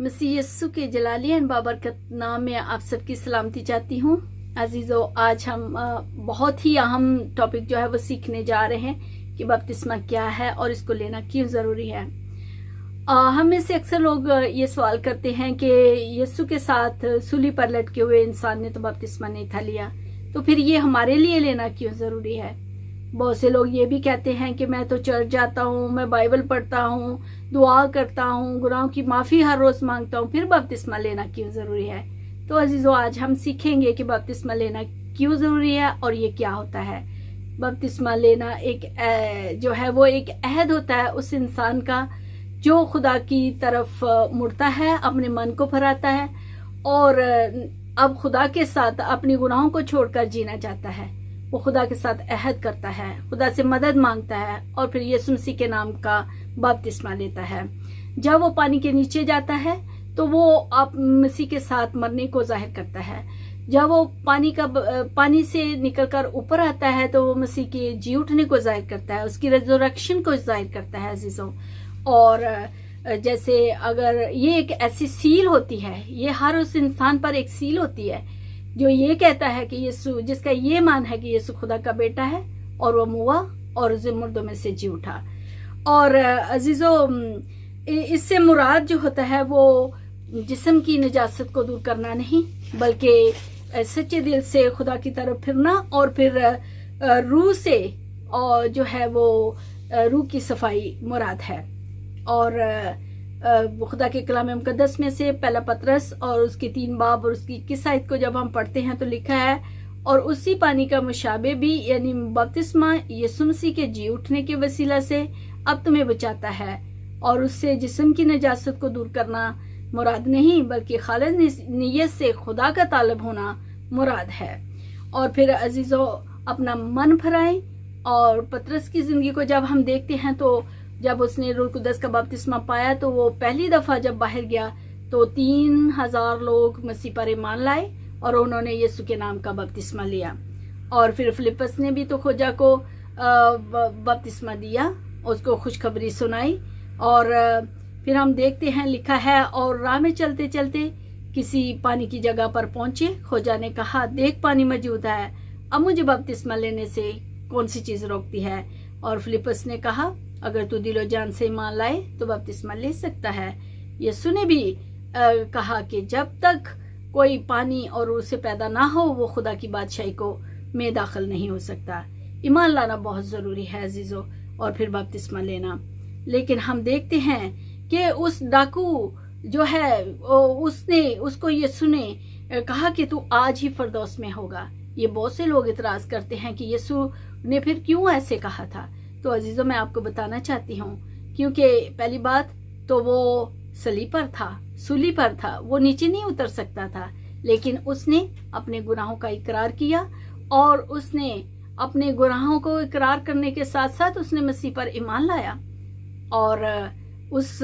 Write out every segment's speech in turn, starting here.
मसीह यस्सु के जलाली एंड बाबरकत नाम में आप सबकी सलामती चाहती हूँ। अजीजों, आज हम बहुत ही अहम टॉपिक जो है वो सीखने जा रहे हैं कि बपतिस्मा क्या है और इसको लेना क्यों ज़रूरी है। हम में से अक्सर लोग ये सवाल करते हैं कि यस्सु के साथ सूली पर लटके हुए इंसान ने तो बपतिस्मा नहीं था लिया, तो फिर ये हमारे लिए लेना क्यों ज़रूरी है। बहुत से लोग ये भी कहते हैं कि मैं तो चर्च जाता हूँ, मैं बाइबल पढ़ता हूँ, दुआ करता हूँ, गुनाहों की माफ़ी हर रोज़ मांगता हूँ, फिर बपतिस्मा लेना क्यों ज़रूरी है। तो अजीज़ों, आज हम सीखेंगे कि बपतिस्मा लेना क्यों ज़रूरी है और ये क्या होता है। बपतिस्मा लेना एक जो है वो एक अहद होता है उस इंसान का जो खुदा की तरफ मुड़ता है, अपने मन को भराता है और अब खुदा के साथ अपनी गुनाहों को छोड़कर जीना चाहता है। वो खुदा के साथ अहद करता है, खुदा से मदद मांगता है और फिर यीशु मसीह के नाम का बपतिस्मा लेता है। जब वो पानी के नीचे जाता है तो वो आप मसीह के साथ मरने को जाहिर करता है। जब वो पानी से निकलकर ऊपर आता है तो वो मसीह के जी उठने को जाहिर करता है, उसकी रिजरेक्शन को जाहिर करता है अजीजों। और जैसे अगर ये एक ऐसी सील होती है, ये हर उस इंसान पर एक सील होती है जो ये कहता है कि यीशु, जिसका ये मान है कि यीशु खुदा का बेटा है और वो मुआ और मुर्दों में से जी उठा। और अजीजों, इससे मुराद जो होता है वो जिस्म की नजासत को दूर करना नहीं, बल्कि सच्चे दिल से खुदा की तरफ फिरना और फिर रूह से और जो है वो रूह की सफाई मुराद है। और खुदा के कलाम मुकद्दस में से पहला पतरस और उसके 3 बाब और उसकी 21 आयत को जब हम पढ़ते हैं तो लिखा है, और उसी पानी का मुशाबे भी यानी बपतिस्मा यीशु मसीह के जी उठने के वसीला से अब तुम्हें बचाता है। और उससे जिस्म की नजासत को दूर करना मुराद नहीं, बल्कि खालिस नियत से खुदा का तालब होना मुराद है। और फिर अजीजों, अपना मन भराएं। और पतरस की जिंदगी को जब हम देखते हैं तो जब उसने रूह कुदस का बपतिस्मा पाया तो वो पहली दफा जब बाहर गया तो 3000 लोग मसीह पर ईमान लाए और उन्होंने यीशु के नाम का बपतिस्मा लिया। और फिर फिलिपस ने भी तो खोजा को बपतिस्मा दिया, उसको खुशखबरी सुनाई। और फिर हम देखते हैं लिखा है, और राह में चलते चलते किसी पानी की जगह पर पहुंचे। खोजा ने कहा, देख पानी मौजूद है, अब मुझे बपतिस्मा लेने से कौन सी चीज रोकती है। और फिलिपस ने कहा, अगर तू दिलो जान से ईमान लाए तो बपतिस्मा ले सकता है। यीशु ने भी कहा कि जब तक कोई पानी और रूह से पैदा ना हो वो खुदा की बादशाही को में दाखिल नहीं हो सकता। ईमान लाना बहुत जरूरी है अजीजों, और फिर बपतिस्मा लेना। लेकिन हम देखते हैं कि उस डाकू जो है उसको यीशु ने कहा कि तू आज ही फरदौस में होगा। ये बहुत से लोग इतराज करते हैं कि यीशु ने फिर क्यों ऐसे कहा था। तो अजीजों, मैं आपको बताना चाहती हूँ, क्योंकि पहली बात तो वो सलीब पर था, सूली पर था, वो नीचे नहीं उतर सकता था, लेकिन उसने अपने गुनाहों का इकरार किया और उसने अपने गुनाहों को इकरार करने के साथ साथ उसने मसीह पर ईमान लाया। और उस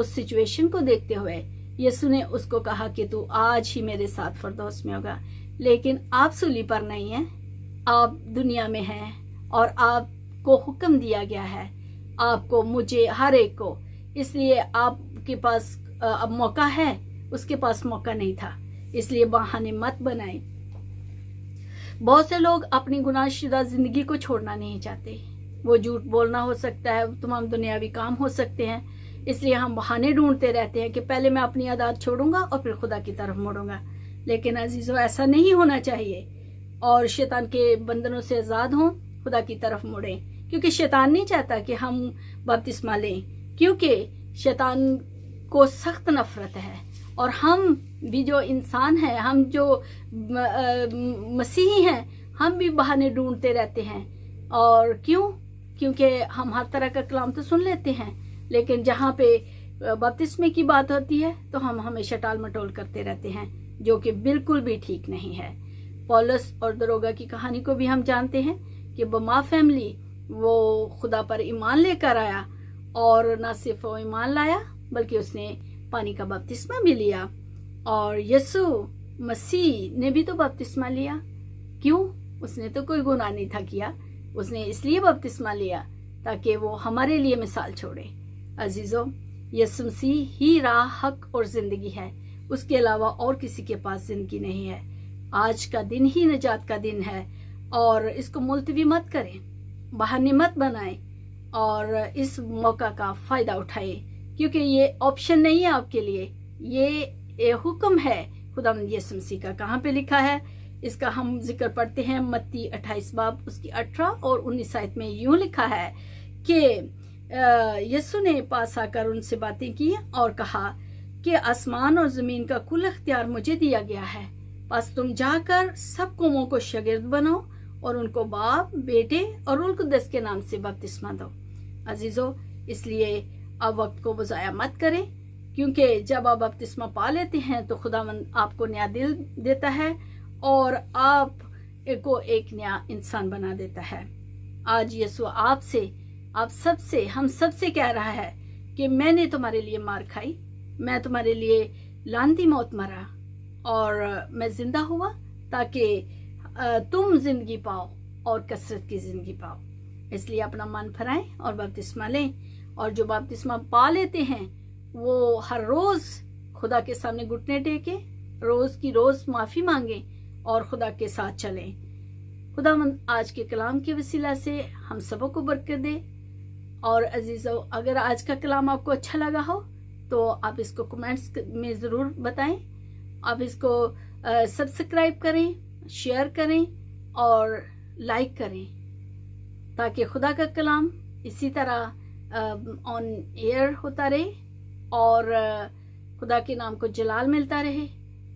सिचुएशन को देखते हुए यीशु ने उसको कहा कि तू आज ही मेरे साथ फरदौस में होगा। लेकिन आप सूली पर नहीं हैं, आप दुनिया में हैं और आपको हुक्म दिया गया है, आपको, मुझे, हर एक को। इसलिए आपके पास अब मौका है, उसके पास मौका नहीं था, इसलिए बहाने मत बनाएं। बहुत से लोग अपनी गुनाहशुदा जिंदगी को छोड़ना नहीं चाहते। वो झूठ बोलना हो सकता है, तमाम दुनियावी काम हो सकते हैं, इसलिए हम बहाने ढूंढते रहते हैं कि पहले मैं अपनी आदत छोड़ूंगा और फिर खुदा की तरफ मुड़ूंगा। लेकिन अजीजों, ऐसा नहीं होना चाहिए और शैतान के बंधनों से आजाद हों, खुदा की तरफ मुड़ें, क्योंकि शैतान नहीं चाहता कि हम बपतिस्मा लें, क्योंकि शैतान को सख्त नफरत है। और हम भी जो इंसान हैं, हम जो मसीही हैं, हम भी बहाने ढूंढते रहते हैं। और क्यों? क्योंकि हम हर तरह का कलाम तो सुन लेते हैं, लेकिन जहाँ पे बपतिस्मे की बात होती है तो हम हमेशा टाल मटोल करते रहते हैं, जो कि बिल्कुल भी ठीक नहीं है। पौलुस और दरोगा की कहानी को भी हम जानते हैं कि बमा फैमिली वो खुदा पर ईमान लेकर आया, और न सिर्फ वो ईमान लाया बल्कि उसने पानी का बपतिस्मा भी लिया। और यीशु मसीह ने भी तो बपतिस्मा लिया। क्यों? उसने तो कोई गुनाह नहीं था किया, उसने इसलिए बपतिस्मा लिया ताकि वो हमारे लिए मिसाल छोड़े। अजीजों, यीशु मसीह ही राह, हक और जिंदगी है, उसके अलावा और किसी के पास जिंदगी नहीं है। आज का दिन ही निजात का दिन है और इसको मुलतवी मत करें, बहाने मत बनाएं और इस मौका का फायदा उठाएं, क्योंकि ये ऑप्शन नहीं है आपके लिए, ये हुक्म है खुदावंद यीशु मसीह का। कहाँ पे लिखा है इसका हम जिक्र पढ़ते हैं, मत्ती 28 बाब उसकी 18 और 19 आयत में यूं लिखा है कि यीशु ने पास आकर उनसे बातें की और कहा कि आसमान और जमीन का कुल अख्तियार मुझे दिया गया है, बस तुम जाकर सब कौमों को शागिर्द बनाओ और उनको बाप, बेटे और रुल कुद्दस के नाम से बपतिस्मा दो। अजीजों, इसलिए अब वक्त को ज़ाया मत करें, क्योंकि जब आप बपतिस्मा पा लेते हैं तो खुदावंद आपको नया दिल देता है और आप को एक नया इंसान बना देता है। आज यीशु आपसे, आप सबसे, हम सबसे कह रहा है कि मैंने तुम्हारे लिए मार खाई, मैं तुम्हारे लिए लानती मौत मरा और मैं जिंदा हुआ ताकि तुम जिंदगी पाओ और कसरत की जिंदगी पाओ। इसलिए अपना मन फराएं और बपतिस्मा लें। और जो बपतिस्मा पा लेते हैं वो हर रोज खुदा के सामने घुटने टेके, रोज की रोज माफी मांगे और खुदा के साथ चलें। खुदावंद आज के कलाम के वसीला से हम सबों को बरकत दे। और अजीजों, अगर आज का कलाम आपको अच्छा लगा हो तो आप इसको कमेंट्स में ज़रूर बताएं। आप इसको सब्सक्राइब करें, शेयर करें और लाइक करें, ताकि खुदा का कलाम इसी तरह ऑन एयर होता रहे और खुदा के नाम को जलाल मिलता रहे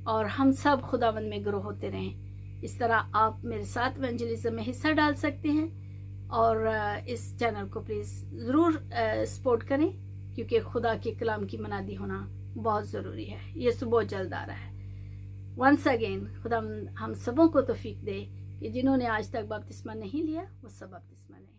और हम सब खुदावंद में ग्रो होते रहें। इस तरह आप मेरे साथ इवेंजलिज्म में हिस्सा डाल सकते हैं और इस चैनल को प्लीज़ ज़रूर सपोर्ट करें, क्योंकि खुदा के कलाम की मनादी होना बहुत ज़रूरी है। ये सुबह जल्द आ रहा है। वंस अगेन खुदा हम सबों को तौफीक दे कि जिन्होंने आज तक बपतिस्मा नहीं लिया वो सब बपतिस्मा लें।